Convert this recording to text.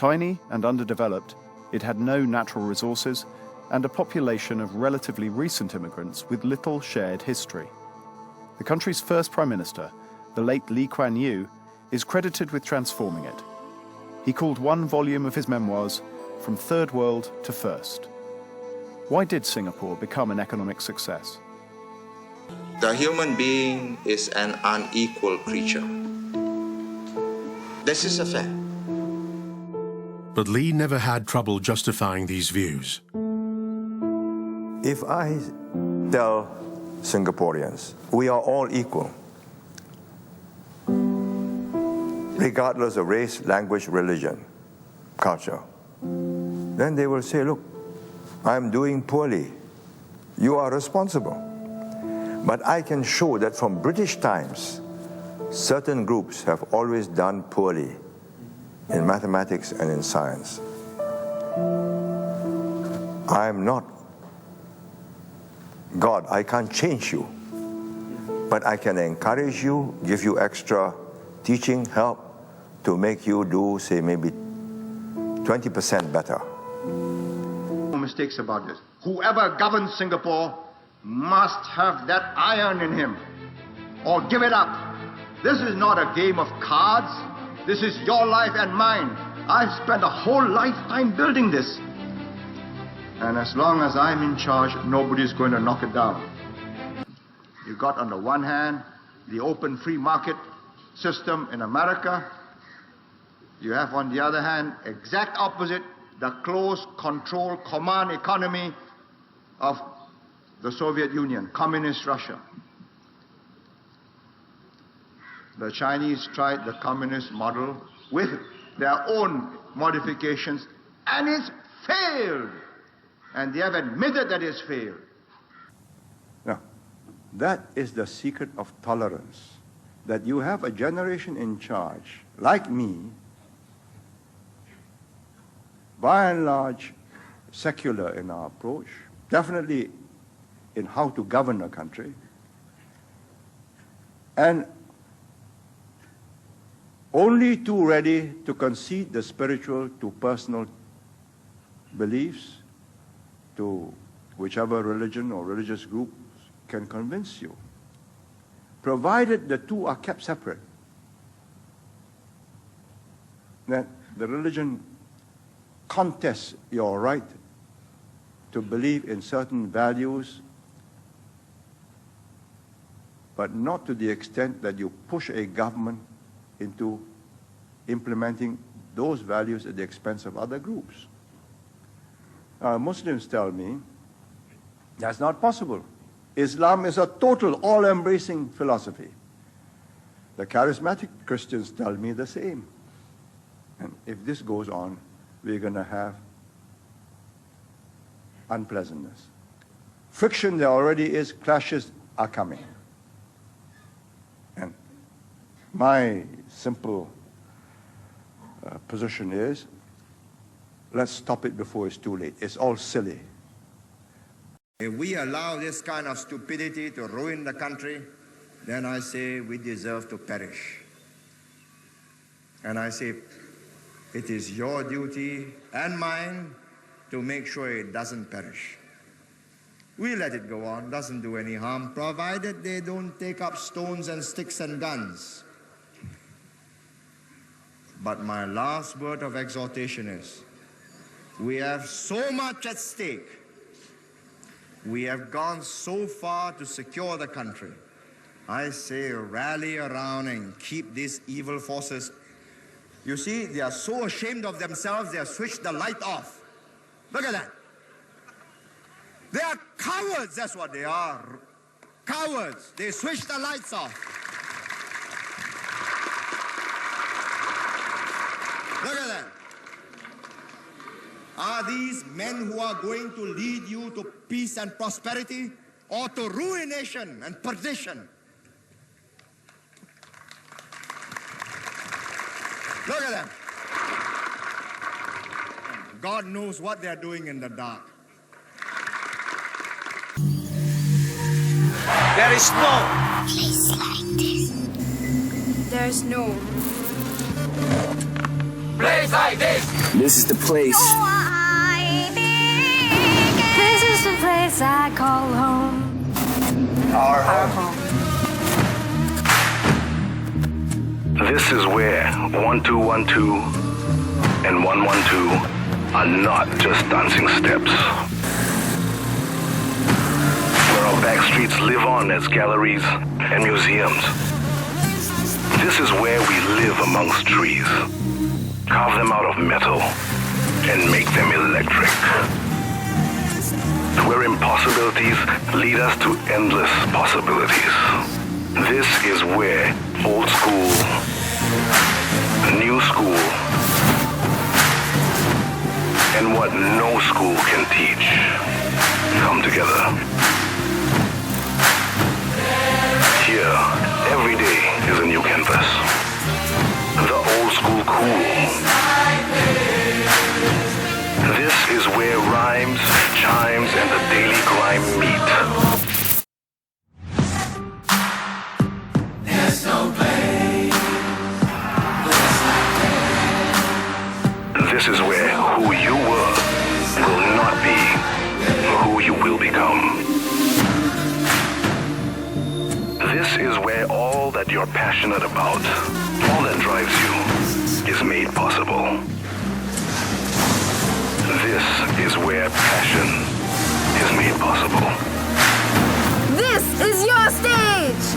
Tiny and underdeveloped, it had no natural resources and a population of relatively recent immigrants with little shared history. The country's first prime minister, the late Lee Kuan Yew, is credited with transforming it. He called one volume of his memoirs From Third World to First. Why did Singapore become an economic success? The human being is an unequal creature. This is a fact. But Lee never had trouble justifying these views. If I tell Singaporeans we are all equal, regardless of race, language, religion, culture, then they will say, look, I'm doing poorly. You are responsible. But I can show that from British times, certain groups have always done poorly in mathematics and in science. I'm not God. I can't change you. But I can encourage you, give you extra teaching, help to make you do, say, maybe 20% better. No mistakes about this. Whoever governs Singapore must have that iron in him, or give it up. This is not a game of cards. This is your life and mine. I've spent a whole lifetime building this. And as long as I'm in charge, nobody's going to knock it down. You got on the one hand the open free market system in America. You have on the other hand, exact opposite, the closed control command economy of the Soviet Union, communist Russia. The Chinese tried the communist model with their own modifications, and it's failed. And they have admitted that it's failed. Now, that is the secret of tolerance. That you have a generation in charge, like me, by and large, secular in our approach, definitely in how to govern a country, and only too ready to concede the spiritual to personal beliefs, to whichever religion or religious group can convince you, provided the two are kept separate. That the religion contests your right to believe in certain values, but not to the extent that you push a government into implementing those values at the expense of other groups. Muslims tell me that's not possible. Islam is a total, all-embracing philosophy. The charismatic Christians tell me the same. And if this goes on, we're going to have unpleasantness. Friction there already is, clashes are coming. And my simple position is, let's stop it before it's too late. It's all silly. If we allow this kind of stupidity to ruin the country, then I say we deserve to perish. And I say it is your duty and mine to make sure it doesn't perish. We let it go on, doesn't do any harm, provided they don't take up stones and sticks and guns. But my last word of exhortation is, we have so much at stake. We have gone so far to secure the country. I say rally around and keep these evil forces. You see, they are so ashamed of themselves, they have switched the light off. Look at that. They are cowards, that's what they are. Cowards. They switched the lights off. Look at that. Are these men who are going to lead you to peace and prosperity or to ruination and perdition? Look at them. God knows what they're doing in the dark. There is no place like this. There's no This is the place. This is the place I call home. Our home. This is where 1212 and 112 are not just dancing steps. Where our back streets live on as galleries and museums. This is where we live amongst trees. Carve them out of metal and make them electric. Where impossibilities lead us to endless possibilities. This is where old school, new school, and what no school can teach come together. Here, every day is a new canvas. The old school cool. This is where rhymes, chimes, and the daily grime meet. There's no place. This is where who you were will not be who you will become. This is where all that you're passionate about, all that drives you, is made possible. This is where passion is made possible. This is your stage.